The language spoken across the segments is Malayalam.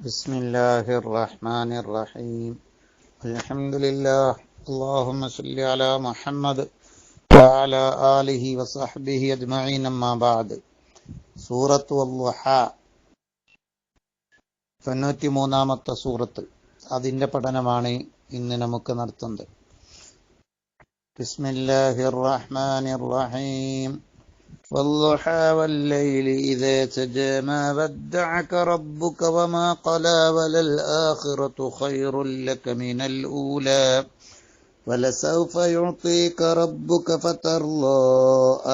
بسم الله الرحمن الرحيم الحمد لله اللهم صل على محمد وعلى آله وصحبه أجمعين أما بعد സൂറത്ത് വദ്ദുഹ 93-ാമത്തെ സൂറത്ത് അതിന്റെ പഠനമാണ് ഇന്ന് നമുക്ക് നടത്തുന്നത്. ബിസ്മില്ലാഹിർ റഹ്മാനിർ റഹീം والضحى والليل إذا سجى ما ودعك ربك وما قلى وللآخرة خير لك من الأولى ولسوف يعطيك ربك فترضى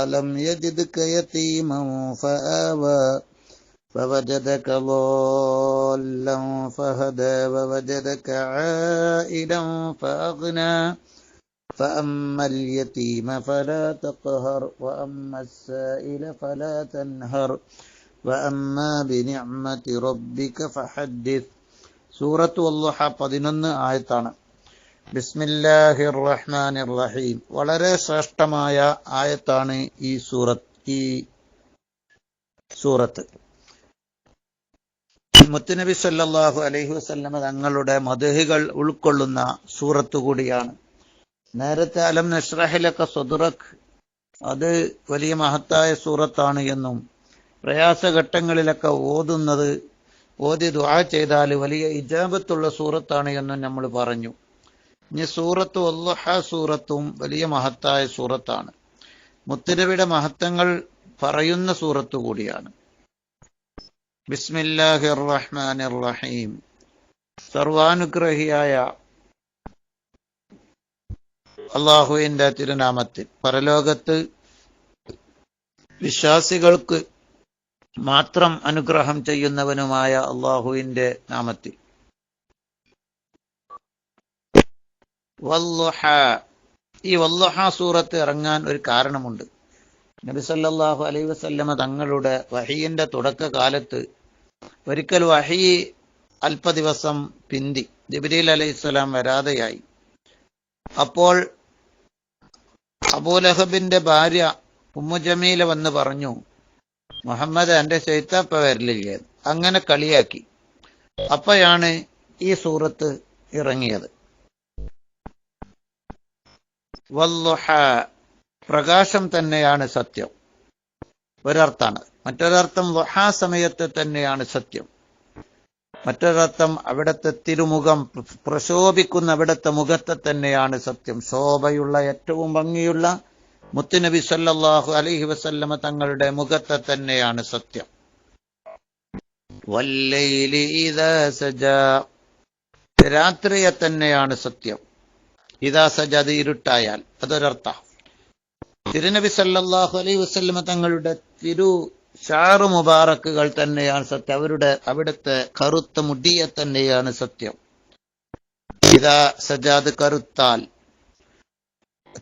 ألم يجدك يتيما فآوى فوجدك ضالا فهدى ووجدك عائلا فأغنى فأما اليتيم فلا تقهر وأما السائل فلا تنهر وأما بنعمة ربك فحدث. സൂറത്ത് വദ്ദുഹ 11 ആയത്താണ്. ബിസ്മില്ലാഹിർ റഹ്മാനിർ റഹീം. വളരെ ശ്രേഷ്ഠമായ ആയത്താണ് ഈ സൂറത്ത്. മുത്തുനബി സല്ലല്ലാഹു അലൈഹി വസല്ലമ തങ്ങളുടെ മദ്ഹുകൾ ഉൾക്കൊള്ളുന്ന സൂറത്ത് കൂടിയാണ്. നേരത്തെ അലം നശ്റഹ് ലക സദ്റക് അത് വലിയ മഹത്തായ സൂറത്താണ് എന്നും പ്രയാസഘട്ടങ്ങളിലൊക്കെ ഓതി ദുആ ചെയ്താൽ വലിയ ഇജാബത്തുള്ള സൂറത്താണ് എന്നും നമ്മൾ പറഞ്ഞു. ഇനി സൂറത്ത് വദ്ദുഹ സൂറത്തും വലിയ മഹത്തായ സൂറത്താണ്. മുത്തുനബിയുടെ മഹത്വങ്ങൾ പറയുന്ന സൂറത്ത് കൂടിയാണ്. ബിസ്മില്ലാഹിർ റഹ്മാനിർ റഹീം. സർവാനുഗ്രഹിയായ അള്ളാഹുവിന്റെ തിരുനാമത്തിൽ, പരലോകത്ത് വിശ്വാസികൾക്ക് മാത്രം അനുഗ്രഹം ചെയ്യുന്നവനുമായ അള്ളാഹുവിന്റെ നാമത്തിൽ. വദ്ദുഹ. ഈ വദ്ദുഹ സൂറത്ത് ഇറങ്ങാൻ ഒരു കാരണമുണ്ട്. നബി സല്ലല്ലാഹു അലൈഹി വസല്ലമ തങ്ങളുടെ വഹീന്റെ തുടക്കകാലത്ത് ഒരിക്കൽ വഹീ അല്പ ദിവസം പിന്തി. ജിബ്രീൽ അലൈഹിസ്സലാം വരാതെയായി. അപ്പോൾ അബൂലഹബിന്റെ ഭാര്യ ഉമ്മു ജമീല വന്ന് പറഞ്ഞു, മുഹമ്മദ് എന്റെ ശൈത്താപ്പ വരലില്ലേ. അങ്ങനെ കളിയാക്കി. അപ്പോഴാണ് ഈ സൂറത്ത് ഇറങ്ങിയത്. വദ്ദുഹ, പ്രകാശം തന്നെയാണ് സത്യം, ഒരർത്ഥാണ്. മറ്റൊരർത്ഥം ദുഹാ സമയത്ത് തന്നെയാണ് സത്യം. മറ്റൊരർത്ഥം അവിടുത്തെ തിരുമുഖം പ്രശോഭിക്കുന്ന അവിടുത്തെ മുഖത്തെ തന്നെയാണ് സത്യം. ശോഭയുള്ള ഏറ്റവും ഭംഗിയുള്ള മുത്തുനബി സല്ലല്ലാഹു അലൈഹി വസല്ലമ തങ്ങളുടെ മുഖത്തെ തന്നെയാണ് സത്യം. വല്ലൈലി ഇദാ സജാ, രാത്രിയെ തന്നെയാണ് സത്യം. ഇദാ സജാ, അത് ഇരുട്ടായാൽ, അതൊരർത്ഥം. തിരുനബി സല്ലല്ലാഹു അലൈഹി വസല്ലമ തങ്ങളുടെ ഷാറ് മുബാറക്കുകൾ തന്നെയാണ് സത്യം. അവിടുത്തെ കറുത്ത മുടിയെ തന്നെയാണ് സത്യം. ഇതാ സജാദ്, കറുത്താൽ.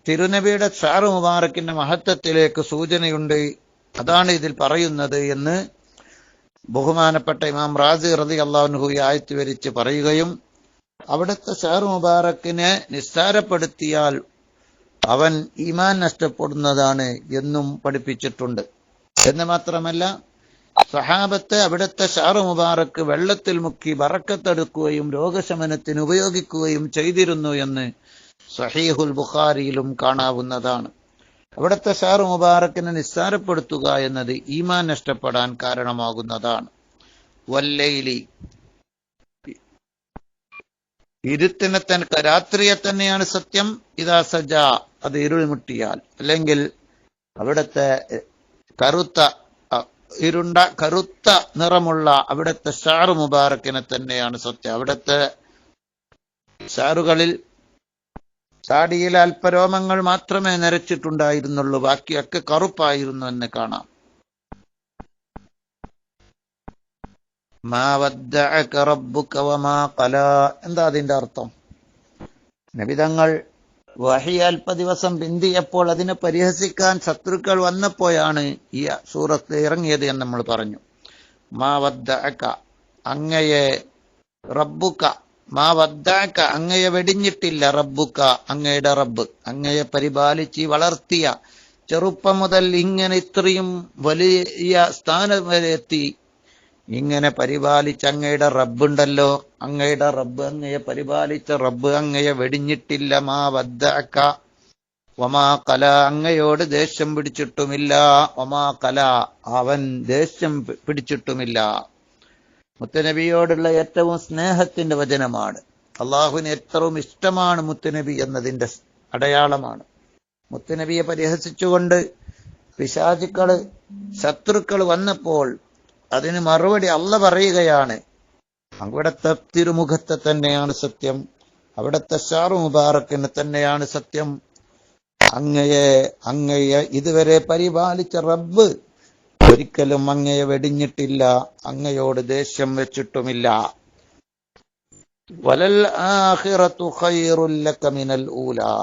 തിരുനബിയുടെ ഷാറ് മുബാറക്കിന്റെ മഹത്വത്തിലേക്ക് സൂചനയുണ്ട്. അതാണ് ഇതിൽ പറയുന്നത് എന്ന് ബഹുമാനപ്പെട്ട ഇമാം റാസി റളിയല്ലാഹു അൻഹു ആയത്ത് വിവരിച്ച് പറയുകയും, അവിടുത്തെ ഷാറ് മുബാറക്കിനെ നിസ്സാരപ്പെടുത്തിയാൽ അവൻ ഈമാൻ നഷ്ടപ്പെടുന്നതാണ് എന്നും പഠിപ്പിച്ചിട്ടുണ്ട്. എന്ന് മാത്രമല്ല, സഹാബത്തെ അവിടുത്തെ ഷാറ് മുബാറക്ക് വെള്ളത്തിൽ മുക്കി ബറക്കത്തെടുക്കുകയും രോഗശമനത്തിന് ഉപയോഗിക്കുകയും ചെയ്തിരുന്നു എന്ന് സഹീഹുൽ ബുഖാരിയിലും കാണാവുന്നതാണ്. അവിടുത്തെ ഷാറ് മുബാറക്കിനെ നിസ്സാരപ്പെടുത്തുക എന്നത് ഈമാൻ നഷ്ടപ്പെടാൻ കാരണമാകുന്നതാണ്. വല്ലൈലി, ഇരുട്ടിനെ തന്നെ, രാത്രിയെ തന്നെയാണ് സത്യം. ഇദാ സജാ, അത് ഇരുൾ മുട്ടിയാൽ, അല്ലെങ്കിൽ അവിടുത്തെ കറുത്ത നിറമുള്ള അവിടുത്തെ ഷാറ് മുബാറക്കിനെ തന്നെയാണ് സത്യം. അവിടുത്തെ ഷാറുകളിൽ താടിയിൽ അല്പരോമങ്ങൾ മാത്രമേ നരച്ചിട്ടുണ്ടായിരുന്നുള്ളൂ, ബാക്കിയൊക്കെ കറുപ്പായിരുന്നു എന്ന് കാണാം. മാ വദ്ദഅക റബ്ബുക വമാ ഖലാ, എന്താ അതിന്റെ അർത്ഥം? നബിതങ്ങൾ വഹി അല്പ ദിവസം പിന്തിയപ്പോൾ അതിനെ പരിഹസിക്കാൻ ശത്രുക്കൾ വന്നപ്പോഴാണ് ഈ സൂറത്ത് ഇറങ്ങിയത് എന്ന് നമ്മൾ പറഞ്ഞു. മാ വദ്ദഅക, അങ്ങയെ, റബ്ബുക, മാ വദ്ദഅക, അങ്ങയെ വെടിഞ്ഞിട്ടില്ല, റബ്ബുക, അങ്ങയുടെ റബ്ബ്, അങ്ങയെ പരിപാലിച്ച് വളർത്തിയ, ചെറുപ്പം മുതൽ ഇങ്ങനെ ഇത്രയും വലിയ സ്ഥാനം വരെ എത്തി ഇങ്ങനെ പരിപാലിച്ച അങ്ങയുടെ റബ്ബുണ്ടല്ലോ, അങ്ങയുടെ റബ്ബ്, അങ്ങയെ പരിപാലിച്ച റബ്ബ് അങ്ങയെ വെടിഞ്ഞിട്ടില്ല. മാ വദ്ദഅക വമാ കല, അങ്ങയോട് ദേഷ്യം പിടിച്ചിട്ടുമില്ല. വമാ കല, അവൻ ദേഷ്യം പിടിച്ചിട്ടുമില്ല. മുത്തുനബിയോടുള്ള ഏറ്റവും സ്നേഹത്തിന്റെ വചനമാണ്. അള്ളാഹുവിന് ഏറ്റവും ഇഷ്ടമാണ് മുത്തുനബി എന്നതിന്റെ അടയാളമാണ്. മുത്തുനബിയെ പരിഹസിച്ചുകൊണ്ട് പിശാചുക്കള്, ശത്രുക്കൾ വന്നപ്പോൾ അതിന് മറുപടി അള്ള പറയുകയാണ്, അവിടുത്തെ തിരുമുഖത്തെ തന്നെയാണ് സത്യം, അവിടുത്തെ ഷാറു മുബാറക്കിന് തന്നെയാണ് സത്യം. അങ്ങയെ ഇതുവരെ പരിപാലിച്ച റബ്ബ് ഒരിക്കലും അങ്ങയെ വെടിഞ്ഞിട്ടില്ല, അങ്ങയോട് ദേഷ്യം വെച്ചിട്ടുമില്ല. വലൽ ആഖിറതു ഖൈറുൽ ലക മിനൽ ഊലാ.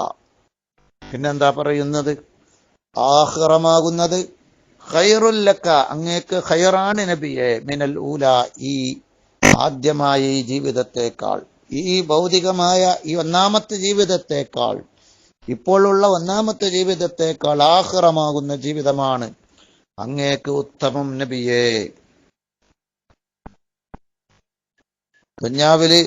പിന്നെന്താ പറയുന്നത്? ആഖിറമാകുന്നത് ഖൈറുൽ ലക, അങ്ങേക്ക് ഖൈറാണ് നബിയെ, മിനൽ ഊല, ഈ ആദ്യമായ ഈ ജീവിതത്തെക്കാൾ, ഈ ഭൗതികമായ ഈ ഒന്നാമത്തെ ജീവിതത്തെക്കാൾ, ഇപ്പോഴുള്ള ഒന്നാമത്തെ ജീവിതത്തെക്കാൾ ആഖിറമാകുന്ന ജീവിതമാണ് അങ്ങേക്ക് ഉത്തമം നബിയെ. ദുനിയാവില്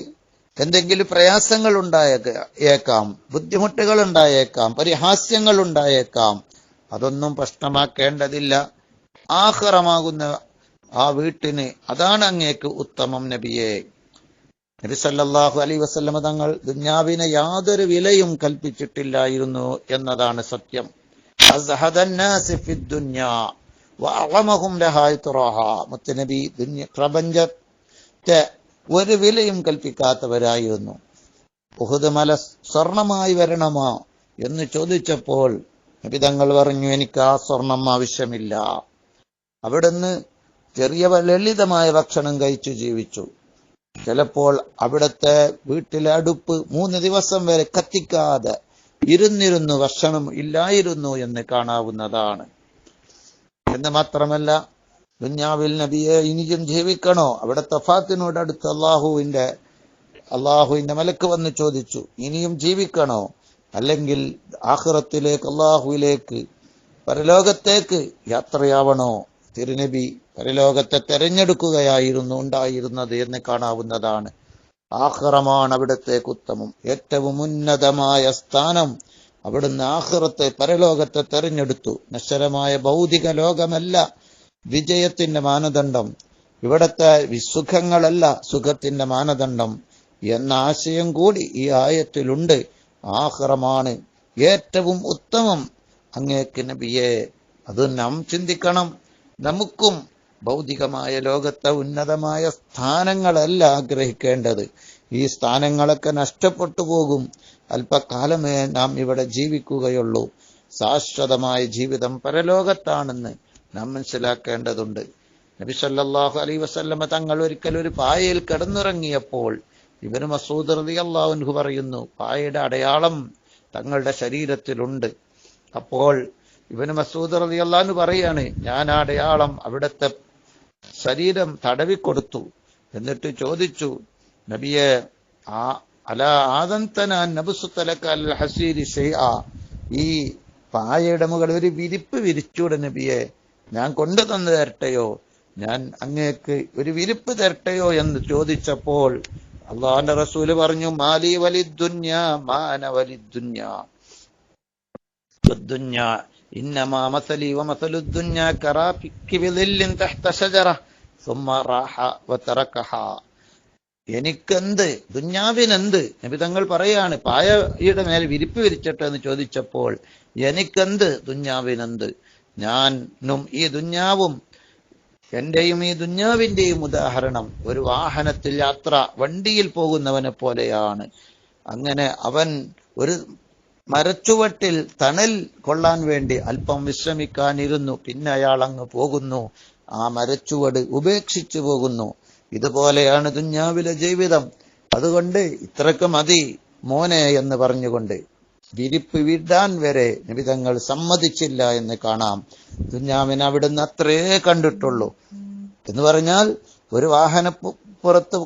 എന്തെങ്കിലും പ്രയാസങ്ങൾ ഉണ്ടായേക്കാം, ബുദ്ധിമുട്ടുകൾ ഉണ്ടായേക്കാം, പരിഹാസ്യങ്ങൾ ഉണ്ടായേക്കാം. അതൊന്നും പ്രശ്നമാക്കേണ്ടതില്ല. ആഖിറമാകുന്ന ആ വീട്ടിന് അതാണ് അങ്ങേക്ക് ഉത്തമം നബിയെ. നബി സല്ലല്ലാഹു അലൈഹി വസല്ലമ തങ്ങൾ ദുനിയാവിനെ യാതൊരു വിലയും കൽപ്പിച്ചിട്ടില്ലായിരുന്നു എന്നതാണ് സത്യം. അസ്ഹദന്നാസി ഫിദ്ദുനിയാ വഅഅമഹും ലഹാ ഇത്റാഹാ. മുത്തനബി പ്രപഞ്ചത്തെ ഒരു വിലയും കൽപ്പിക്കാത്തവരായിരുന്നു. ഉഹുദ് മല സ്വർണമായി വരണമോ എന്ന് ചോദിച്ചപ്പോൾ നബി തങ്ങൾ പറഞ്ഞു, എനിക്ക് ആ സ്വർണം ആവശ്യമില്ല. അവിടുന്ന് ചെറിയ ലളിതമായ ഭക്ഷണം കഴിച്ചു ജീവിച്ചു. ചിലപ്പോൾ അവിടുത്തെ വീട്ടിലെ അടുപ്പ് 3 ദിവസം വരെ കത്തിക്കാതെ ഇരുന്നിരുന്നു, ഭക്ഷണം ഇല്ലായിരുന്നു എന്ന് കാണാവുന്നതാണ്. എന്ന് മാത്രമല്ല, ദുനിയാവിൽ നബിയെ ഇനിയും ജീവിക്കണോ? അവിടുത്തെ വഫാത്തിനോട് അടുത്ത് അള്ളാഹുവിന്റെ മലക്ക് വന്ന് ചോദിച്ചു, ഇനിയും ജീവിക്കണോ? അല്ലെങ്കിൽ ആഖിറത്തിലേക്ക്, അള്ളാഹുവിലേക്ക്, പരലോകത്തേക്ക് യാത്രയാവണോ? തിരുനബി പരലോകത്തെ തെരഞ്ഞെടുക്കുകയായിരുന്നു ഉണ്ടായിരുന്നത് എന്ന് കാണാവുന്നതാണ്. ആഖിറമാണ് അവിടത്തേക്ക് ഉത്തമം, ഏറ്റവും ഉന്നതമായ സ്ഥാനം. അവിടുന്ന് ആഖിറത്തെ, പരലോകത്തെ തെരഞ്ഞെടുത്തു. നശ്വരമായ ഭൗതിക ലോകമല്ല വിജയത്തിന്റെ മാനദണ്ഡം, ഇവിടത്തെ സുഖങ്ങളല്ല സുഖത്തിന്റെ മാനദണ്ഡം എന്ന ആശയം കൂടി ഈ ആയത്തിലുണ്ട്. ആഖിറമാണ് ഏറ്റവും ഉത്തമം അങ്ങേക്ക് നബിയെ. അത് നാം ചിന്തിക്കണം. നമുക്കും ഭൗതികമായ ലോകത്തെ ഉന്നതമായ സ്ഥാനങ്ങളല്ല ആഗ്രഹിക്കേണ്ടത്. ഈ സ്ഥാനങ്ങളൊക്കെ നഷ്ടപ്പെട്ടു പോകും. അല്പകാലമേ നാം ഇവിടെ ജീവിക്കുകയുള്ളൂ. ശാശ്വതമായ ജീവിതം പരലോകത്താണെന്ന് നാം മനസ്സിലാക്കേണ്ടതുണ്ട്. നബി സല്ലല്ലാഹു അലൈഹി വസല്ലമ തങ്ങൾ ഒരിക്കൽ ഒരു പായയിൽ കിടന്നുറങ്ങിയപ്പോൾ ഇബ്നു മസ്ഊദ് റളിയല്ലാഹു അൻഹു പറയുന്നു, പായയുടെ അടയാളം തങ്ങളുടെ ശരീരത്തിലുണ്ട്. അപ്പോൾ ഇബ്നു മസ്ഊദ് റളിയല്ലാഹു അൻഹു പറയാണ്, ഞാൻ ആ അടയാളം അവിടുത്തെ ശരീരം തടവിക്കൊടുത്തു. എന്നിട്ട് ചോദിച്ചു, നബിയെ, അലാ ആദന്തനാ നബ്സുതലക അൽ ഹസീരി ശൈആ, ഈ പായയുടെ മുകളിൽ ഒരു വിരിപ്പ് വിരിച്ചൂടെ നബിയെ, ഞാൻ കൊണ്ടു തന്നു തരട്ടെയോ, ഞാൻ അങ്ങേക്ക് ഒരു വിരിപ്പ് തരട്ടെയോ എന്ന് ചോദിച്ചപ്പോൾ അള്ളാഹുവിന്റെ റസൂല് പറഞ്ഞു, മാലി വലിദ്ദുന്യാ മാന വലിദ്ദുന്യാ ദുന്യാ ഇന്നമാ മസലി വമസലുദ്ദുന്യാ കറാകിബി ളില്ലിൻ തഹ്ത ശജറ സുമ്മ റാഹ വതറകഹ. എനിക്കെന്ത്, ദുന്യാവിനെന്ത്? നബി തങ്ങൾ പറയാണ്, പായയുടെ മേൽ വിരിപ്പ് വിരിച്ചട്ടെ എന്ന് ചോദിച്ചപ്പോൾ എനിക്കെന്ത്, ദുന്യാവിനെന്ത്? ഞാനും ഈ ദുന്യാവും എന്റെയും ഈ ദുന്യാവിന്റെയും ഉദാഹരണം ഒരു വാഹനത്തിൽ യാത്ര, വണ്ടിയിൽ പോകുന്നവനെ പോലെയാണ്. അങ്ങനെ അവൻ ഒരു മരച്ചുവട്ടിൽ തണൽ കൊള്ളാൻ വേണ്ടി അല്പം വിശ്രമിക്കാനിരുന്നു, പിന്നെ അയാൾ അങ്ങ് പോകുന്നു, ആ മരച്ചുവട് ഉപേക്ഷിച്ചു പോകുന്നു. ഇതുപോലെയാണ് ദുന്യാവിലെ ജീവിതം. അതുകൊണ്ട് ഇത്രക്ക് മതി മോനെ എന്ന് പറഞ്ഞുകൊണ്ട് വിരിപ്പ് വിടാൻ വരെ നബി തങ്ങൾ സമ്മതിച്ചില്ല എന്ന് കാണാം. ദുന്യാവിനെ അവിടുന്ന് അത്രേ കണ്ടിട്ടുള്ളൂ. എന്ന് പറഞ്ഞാൽ ഒരു വാഹനപ്പുറത്ത്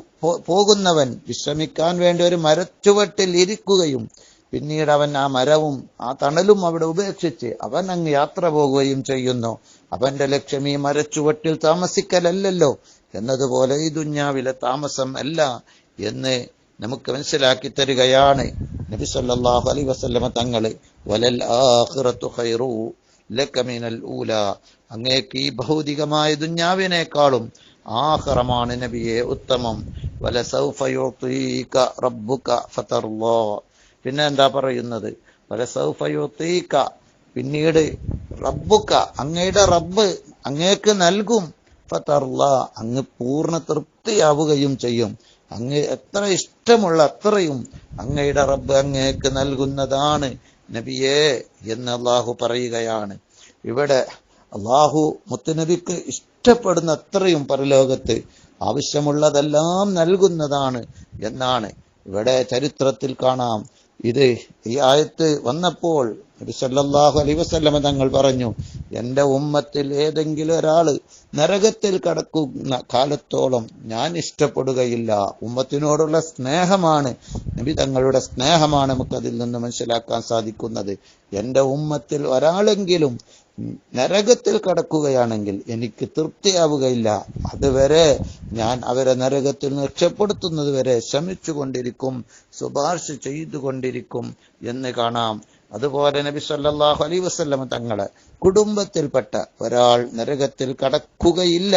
പോകുന്നവൻ വിശ്രമിക്കാൻ വേണ്ടി ഒരു മരച്ചുവട്ടിൽ ഇരിക്കുകയും പിന്നീട് അവൻ ആ മരവും ആ തണലും അവിടെ ഉപേക്ഷിച്ച് അവൻ അങ്ങ് യാത്ര പോകുകയും ചെയ്യുന്നു. അവന്റെ ലക്ഷ്യം ഈ മരച്ചുവട്ടിൽ താമസിക്കലല്ലോ, എന്നതുപോലെ ഈ ദുന്യാവിലെ താമസം അല്ല എന്ന് നമുക്ക് മനസ്സിലാക്കി തരികയാണ് നബി സല്ലല്ലാഹു അലൈഹി വസല്ലമ തങ്ങൾ. വലൽ ആഖിറത്തു ഖൈറു ലക മിനൽ ഊല, അങ്ങേക്ക് ഈ ഭൗതികമായ ദുന്യാവിനേക്കാളും ആഖിറമാണ് നബിയെ ഉത്തമം. വലസൗഫ യുതീക റബ്ബുക ഫതർലാ, പിന്നെ എന്താ പറയുന്നത്? വലസൗഫ യുതീക, പിന്നീട് റബ്ബുക, അങ്ങയുടെ റബ്ബ് അങ്ങേക്ക് നൽകും. ഫതർലാ, അങ്ങ് പൂർണ്ണ തൃപ്തിയാവുകയും ചെയ്യും. അങ്ങ് എത്ര ഇഷ്ടമുള്ള അത്രയും അങ്ങയുടെ റബ്ബ് അങ്ങേക്ക് നൽകുന്നതാണ് നബിയെ എന്ന് അള്ളാഹു പറയുകയാണ്. ഇവിടെ അള്ളാഹു മുത്തുനബിക്ക് ഇഷ്ടപ്പെടുന്ന അത്രയും പരലോകത്ത് ആവശ്യമുള്ളതെല്ലാം നൽകുന്നതാണ് എന്നാണ് ഇവിടെ ചരിത്രത്തിൽ കാണാം. ഇത് ഈ ആയത്ത് വന്നപ്പോൾ നബി സല്ലല്ലാഹു അലൈഹി വസല്ലമ തങ്ങൾ പറഞ്ഞു, എന്റെ ഉമ്മത്തിൽ ഏതെങ്കിലും ഒരാള് നരകത്തിൽ കടക്കുന്ന കാലത്തോളം ഞാൻ ഇഷ്ടപ്പെടുകയില്ല. ഉമ്മത്തിനോടുള്ള സ്നേഹമാണ്, നബി തങ്ങളുടെ സ്നേഹമാണ് നമുക്കതിൽ നിന്ന് മനസ്സിലാക്കാൻ സാധിക്കുന്നത്. എന്റെ ഉമ്മത്തിൽ ഒരാളെങ്കിലും നരകത്തിൽ കടക്കുകയാണെങ്കിൽ എനിക്ക് തൃപ്തിയാവുകയില്ല. അതുവരെ ഞാൻ അവരെ നരകത്തിൽ നിന്ന് രക്ഷപ്പെടുത്തുന്നത് വരെ ശ്രമിച്ചുകൊണ്ടിരിക്കും, ശുപാർശ ചെയ്തുകൊണ്ടിരിക്കും എന്ന് കാണാം. അതുപോലെ നബി സല്ലല്ലാഹു അലൈഹി വസല്ലം തങ്ങളെ കുടുംബത്തിൽപ്പെട്ട ഒരാൾ നരകത്തിൽ കടക്കുകയില്ല,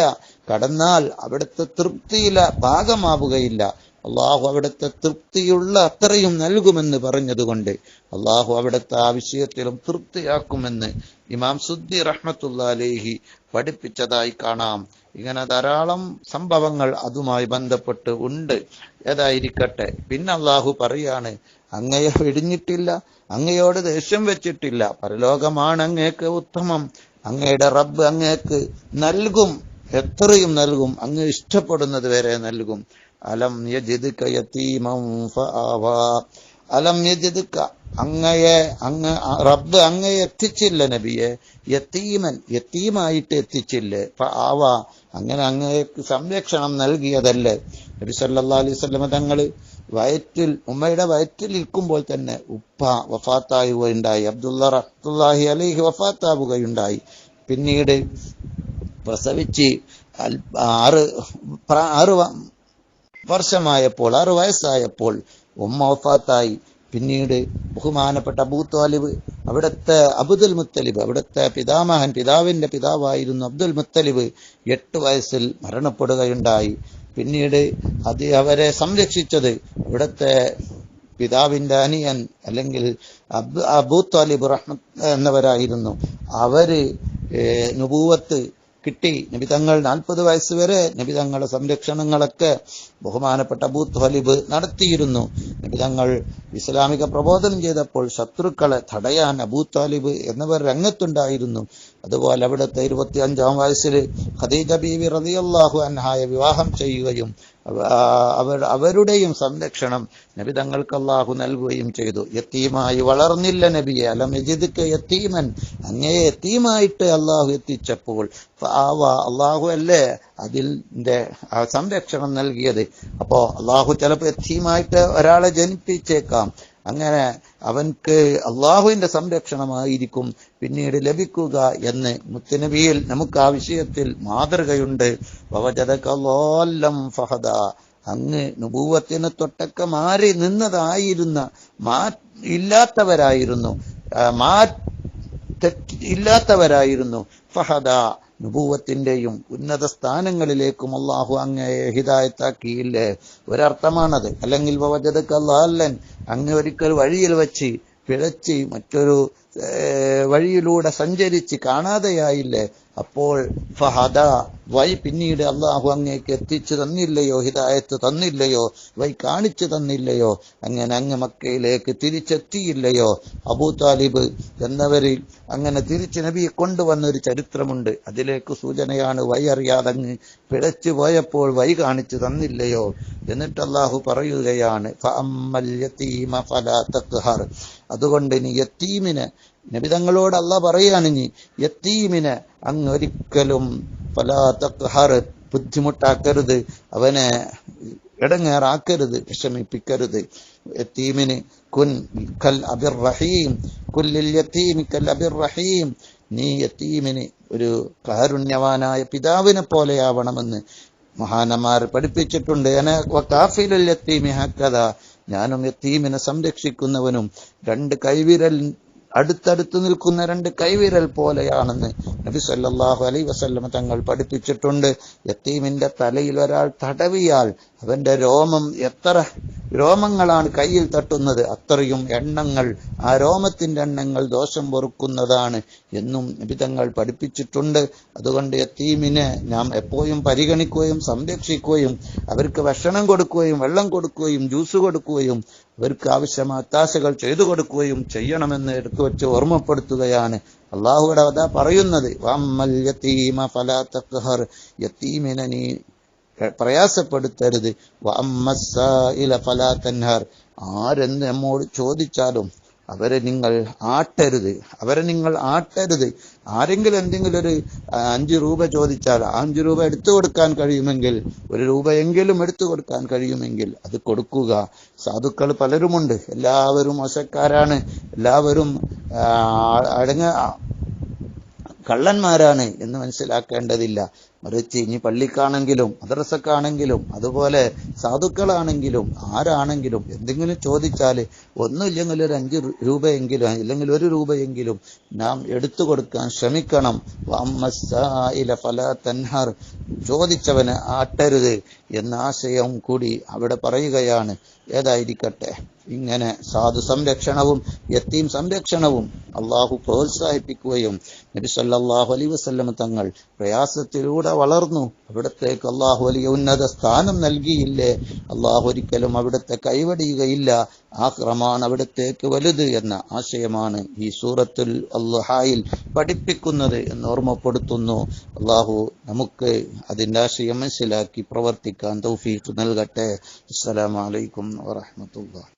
കടന്നാൽ അവിടുത്തെ തൃപ്തിയില ഭാഗമാവുകയില്ല. അള്ളാഹു അവിടുത്തെ തൃപ്തിയുള്ള അത്രയും നൽകുമെന്ന് പറഞ്ഞതുകൊണ്ട് അള്ളാഹു അവിടുത്തെ ആ വിഷയത്തിലും തൃപ്തിയാക്കുമെന്ന് ഇമാം സുദ്ദി റഹ്മത്തുള്ളാഹി അലൈഹി പഠിപ്പിച്ചതായി കാണാം. ഇങ്ങനെ ധാരാളം സംഭവങ്ങൾ അതുമായി ബന്ധപ്പെട്ട് ഉണ്ട്. ഏതായിരിക്കട്ടെ, പിന്നെ അള്ളാഹു പറയാണ്, അങ്ങയെ വെടിഞ്ഞിട്ടില്ല, അങ്ങയോട് ദേഷ്യം വെച്ചിട്ടില്ല, പരലോകമാണ് അങ്ങേക്ക് ഉത്തമം, അങ്ങയുടെ റബ്ബ് അങ്ങേക്ക് നൽകും, എത്രയും നൽകും, അങ്ങ് ഇഷ്ടപ്പെടുന്നത് വരെ നൽകും. അലം യജിദ്ക യതീമൻ ഫആവാ, അലം യജിദ്ക, റബ്ബ് അങ്ങയെ എത്തിച്ചില്ല നബിയെ, യതീമൻ, യതീമായിട്ട് എത്തിച്ചില്ലേ, ഫആവാ, അങ്ങനെ അങ്ങേക്ക് സംരക്ഷണം നൽകിയതല്ലേ. നബി സല്ലല്ലാഹു അലൈഹി വസല്ലം തങ്ങൾ ഉമ്മയുടെ വയറ്റിൽ ഇരിക്കുമ്പോൾ തന്നെ ഉപ്പ വഫാത്താവുകയുണ്ടായി, അബ്ദുള്ള റഹ്മത്തുള്ളാഹി അലൈഹി വഫാത്താവുകയുണ്ടായി. പിന്നീട് പ്രസവിച്ച് 6 വർഷമായപ്പോൾ, 6 വയസ്സായപ്പോൾ ഉമ്മ വഫാത്തായി. പിന്നീട് ബഹുമാനപ്പെട്ട അബൂ ത്വാലിബ്, അവിടുത്തെ അബ്ദുൽ മുത്തലിബ്, അവിടുത്തെ പിതാവിന്റെ പിതാവായിരുന്നു അബ്ദുൽ മുത്തലിബ് 8 വയസ്സിൽ മരണപ്പെടുകയുണ്ടായി. പിന്നീട് അവരെ സംരക്ഷിച്ചത് ഇവിടുത്തെ പിതാവിന്റെ അനിയൻ അല്ലെങ്കിൽ അബൂ ത്വാലിബ് റഹ്മത്ത് എന്നവരായിരുന്നു. അവര് നുബൂവത്ത് കിട്ടി. നബി തങ്ങൾ 40 വയസ്സ് വരെ നബി തങ്ങളുടെ സംരക്ഷണങ്ങളൊക്കെ ബഹുമാനപ്പെട്ട അബൂ ത്വാലിബ് നടത്തിയിരുന്നു. നബി തങ്ങൾ ഇസ്ലാമിക പ്രബോധനം ചെയ്തപ്പോൾ ശത്രുക്കളെ തടയാൻ അബൂ ത്വാലിബ് എന്നിവർ രംഗത്തുണ്ടായിരുന്നു. അതുപോലെ അവിടുത്തെ 25-ാം വയസ്സിൽ ഖദീജ ബീവി റളിയല്ലാഹു അൻഹായെ വിവാഹം ചെയ്യുകയും അവരുടെയും സംരക്ഷണം നബി തങ്ങൾക്ക് അല്ലാഹു നൽകുകയും ചെയ്തു. യതീമായി വളർന്നില്ല നബിയെ, അലം യജിദ്ക യതീമൻ, അങ്ങയെ യതീമായിട്ട് അല്ലാഹു എത്തിച്ചപ്പോൾ അല്ലാഹു അല്ലേ അതിന്റെ സംരക്ഷണം നൽകിയത്. അപ്പോ അല്ലാഹു ചിലപ്പോൾ യതീമായിട്ട് ഒരാളെ ജനിപ്പിച്ചേക്കാം. അങ്ങനെ അവൻക്ക് അള്ളാഹുവിന്റെ സംരക്ഷണമായിരിക്കും പിന്നീട് ലഭിക്കുക എന്ന് മുത്തുനബിയിൽ നമുക്ക് ആ വിഷയത്തിൽ മാതൃകയുണ്ട്. വവജദകല്ലാല്ലം ഫഹദ, അങ്ങ് നുബൂവത്തിന് തൊട്ടൊക്കെ മാറി നിന്നതായിരുന്ന ഇല്ലാത്തവരായിരുന്നു. ഫഹദ, നുബൂവത്തിന്റെയും ഉന്നത സ്ഥാനങ്ങളിലേക്കും അള്ളാഹു അങ്ങയെ ഹിദായത്താക്കിയില്ലേ, ഒരർത്ഥമാണത്. അല്ലെങ്കിൽ വവജദകല്ലാല്ലൻ, അങ്ങ് ഒരിക്കൽ വഴിയിൽ വെച്ച് പിഴച്ച് മറ്റൊരു വഴിയിലൂടെ സഞ്ചരിച്ച് കാണാതെയായില്ലേ, അപ്പോൾ ഫഹദ, പിന്നീട് അള്ളാഹു അങ്ങേക്ക് എത്തിച്ചു തന്നില്ലയോ, ഹിദായത്ത് തന്നില്ലയോ, കാണിച്ചു തന്നില്ലയോ, അങ്ങനെ അങ്ങ് മക്കയിലേക്ക് തിരിച്ചെത്തിയില്ലയോ. അബൂ താലിബ് എന്നവരിൽ അങ്ങനെ തിരിച്ച് നബിയെ കൊണ്ടുവന്നൊരു ചരിത്രമുണ്ട്. അതിലേക്ക് സൂചനയാണ് അറിയാതെ അങ്ങ് പിഴച്ചു പോയപ്പോൾ കാണിച്ചു തന്നില്ലയോ. എന്നിട്ട് അള്ളാഹു പറയുകയാണ്, ഫഅമ്മൽ യതീമ ഫലാ തഖ്ഹർ, അതുകൊണ്ട് നീ യതീമിനെ, നബി തങ്ങളോട് അള്ളാഹ് പറയാണ്, നീ യതീമിനെ അങ്ങ് ഒരിക്കലും ഫലാ തഖ്ഹർ, ബുദ്ധിമുട്ടാക്കരുത്, അവനെ ഇടങ്ങേറാക്കരുത്, വിഷമിപ്പിക്കരുത്. യതീമിന് കുൻ കൽ അബിർ റഹീം, കുല്ലിൽ യതീമി കൽ അബിർ റഹീം, നീ യതീമിന് ഒരു കാരുണ്യവാനായ പിതാവിനെ പോലെയാവണമെന്ന് മഹാനമാർ പഠിപ്പിച്ചിട്ടുണ്ട്. കാഫിലുൽ യതീമി ഹക്കദാ, ഞാനും യതീമിനെ സംരക്ഷിക്കുന്നവനും രണ്ട് കൈവിരൽ അടുത്തടുത്ത് നിൽക്കുന്ന രണ്ട് കൈവിരൽ പോലെയാണെന്ന് നബി സല്ലല്ലാഹു അലൈഹി വസല്ലം തങ്ങൾ പഠിപ്പിച്ചിട്ടുണ്ട്. യതീമിന്റെ തലയിൽ ഒരാൾ തടവിയാൽ അവന്റെ രോമം, എത്ര രോമങ്ങളാണ് കയ്യിൽ തട്ടുന്നത്, അത്രയും എണ്ണങ്ങൾ, ആ രോമത്തിന്റെ എണ്ണങ്ങൾ ദോഷം പൊറുക്കുന്നതാണ് എന്നും നബി തങ്ങൾ പഠിപ്പിച്ചിട്ടുണ്ട്. അതുകൊണ്ട് യതീമിനെ നാം എപ്പോഴും പരിഗണിക്കുകയും സംരക്ഷിക്കുകയും അവർക്ക് ഭക്ഷണം കൊടുക്കുകയും വെള്ളം കൊടുക്കുകയും ജ്യൂസ് കൊടുക്കുകയും അവർക്ക് ആവശ്യമായ ഒത്താശകൾ ചെയ്തു കൊടുക്കുകയും ചെയ്യണമെന്ന് എടുത്തു വെച്ച് ഓർമ്മപ്പെടുത്തുകയാണ്. അള്ളാഹുവിടെ അതാ പറയുന്നത്, വഅമ്മൽ യതീമ ഫലാ തഖ്ഹർ, യതീമിനെ നീ പ്രയാസപ്പെടുത്തരുത്. വഅമ്മസ്സായില ഫലാ തൻഹർ, ആരെന്ന് നമ്മോട് ചോദിച്ചാലും അവരെ നിങ്ങൾ ആട്ടരുത്. ആരെങ്കിലും എന്തെങ്കിലും ഒരു 5 രൂപ ചോദിച്ചാൽ 5 രൂപ എടുത്തു കൊടുക്കാൻ കഴിയുമെങ്കിൽ, 1 രൂപയെങ്കിലും എടുത്തു കൊടുക്കാൻ കഴിയുമെങ്കിൽ അത് കൊടുക്കുക. സാധുക്കൾ പലരുമുണ്ട്, എല്ലാവരും മോശക്കാരാണ്, എല്ലാവരും കള്ളന്മാരാണ് എന്ന് മനസ്സിലാക്കേണ്ടതില്ല. മറിച്ച് ഇനി പള്ളിക്കാണെങ്കിലും മദ്രസക്കാണെങ്കിലും അതുപോലെ സാധുക്കളാണെങ്കിലും ആരാണെങ്കിലും എന്തെങ്കിലും ചോദിച്ചാൽ ഒന്നുമില്ലെങ്കിൽ ഒരു 5 രൂപയെങ്കിലും അല്ലെങ്കിൽ 1 രൂപയെങ്കിലും നാം എടുത്തു കൊടുക്കാൻ ശ്രമിക്കണം. വഅമ്മസ്സായില ഫലാ തൻഹർ, ചോദിച്ചവന് ആട്ടരുത് എന്ന ആശയം കൂടി അവിടെ പറയുകയാണ്. ഏതായിരിക്കട്ടെ, ഇങ്ങനെ സാധു സംരക്ഷണവും യതീം സംരക്ഷണവും അള്ളാഹു പ്രോത്സാഹിപ്പിക്കുകയും നബി സല്ലല്ലാഹു അലൈഹി വസല്ലം തങ്ങൾ പ്രയാസത്തിലൂടെ വളർന്നു. അവിടത്തേക്ക് അള്ളാഹു വലിയ ഉന്നത സ്ഥാനം നൽകിയില്ലേ, അള്ളാഹു ഒരിക്കലും അവിടുത്തെ കൈവടിയുകയില്ല, ആക്രമാണ് അവിടത്തേക്ക് വലുത് എന്ന ആശയമാണ് ഈ സൂറത്തുൽ അൽഹായിൽ പഠിപ്പിക്കുന്നത് എന്ന് ഓർമ്മപ്പെടുത്തുന്നു. അള്ളാഹു നമുക്ക് അതിൻ്റെ ആശയം മനസ്സിലാക്കി പ്രവർത്തിക്കാൻ തൗഫീഖ് നൽകട്ടെ. അസ്സലാമു അലൈക്കും വറഹ്മത്തുള്ളാഹി.